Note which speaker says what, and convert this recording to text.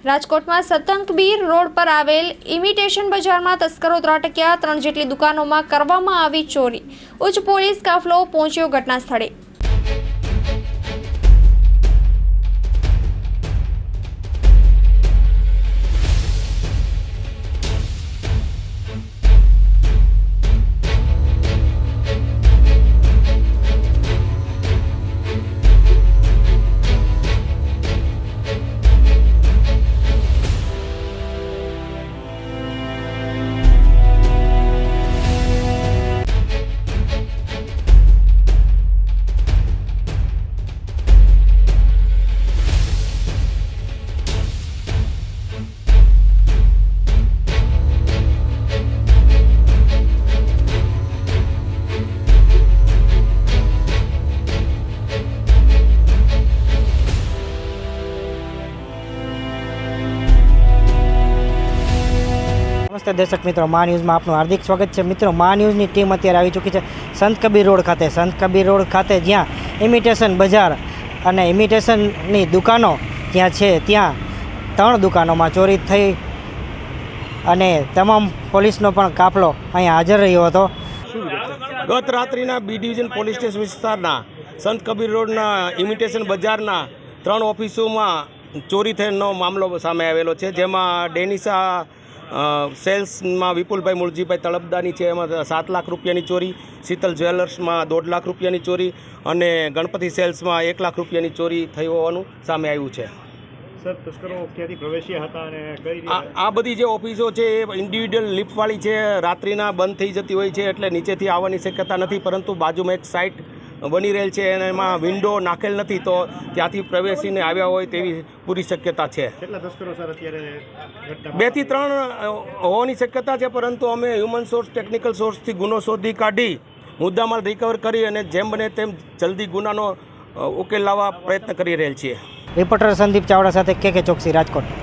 Speaker 1: રાજકોટમાં સતંકબીર રોડ પર આવેલ ઇમિટેશન બજારમાં તસ્કરો ત્રાટક્યા। 3 જેટલી દુકાનોમાં કરવામાં આવી ચોરી। ઉચ્ચ પોલીસ કાફલો પહોંચ્યો ઘટના સ્થળે।
Speaker 2: નમસ્તે દર્શક મિત્રો, મા ન્યૂઝમાં આપનું હાર્દિક સ્વાગત છે। મિત્રો, મા ન્યૂઝની ટીમ અત્યારે આવી ચૂકી છે સંત કબીર રોડ ખાતે। સંત કબીર રોડ ખાતે જ્યાં ઇમિટેશન બજાર અને ઇમિટેશનની દુકાનો જ્યાં છે, ત્યાં 3 દુકાનોમાં ચોરી થઈ અને તમામ પોલીસનો પણ કાફલો અહીંયા હાજર રહ્યો હતો।
Speaker 3: ગત રાત્રિના બી ડિવિઝન પોલીસ સ્ટેશન વિસ્તારના સંત કબીર રોડના ઇમિટેશન બજારના 3 ઓફિસોમાં ચોરી થયેલનો મામલો સામે આવેલો છે, જેમાં ડેનિશા સેલ્સમાં વિપુલભાઈ મૂળજીભાઈ તળપદાની છે, એમાં 7 લાખ રૂપિયાની ચોરી, શીતલ જ્વેલર્સમાં 1.5 લાખ રૂપિયાની ચોરી અને ગણપતિ સેલ્સમાં 1 લાખ રૂપિયાની ચોરી થઈ હોવાનું સામે આવ્યું છે।
Speaker 4: સર, તસ્કરો ક્યાંથી પ્રવેશ્યા હતા અને કઈ રીતે?
Speaker 3: આ બધી જે ઓફિસો છે એ ઇન્ડિવિડ્યુઅલ લિફ્ટવાળી છે, રાત્રિના બંધ થઈ જતી હોય છે, એટલે નીચેથી આવવાની શક્યતા નથી, પરંતુ બાજુમાં એક સાઇટ બની રહેલ છે અને એમાં વિન્ડો નાખેલ નથી, તો ત્યાંથી પ્રવેશીને આવ્યા હોય તેવી પૂરી શક્યતા છે।
Speaker 4: કેટલા તસ્કરો સર અત્યારે
Speaker 3: 2 થી 3 હોવાની શક્યતા છે, પરંતુ અમે હ્યુમન સોર્સ ટેકનિકલ સોર્સથી ગુનો શોધી કાઢી મુદ્દામાલ રિકવર કરી અને જેમ બને તેમ જલ્દી ગુનાનો ઉકેલ લાવવા પ્રયત્ન કરી રહેલ છીએ।
Speaker 2: રિપોર્ટર સંદીપ ચાવડા સાથે કે ચોકસી, રાજકોટ।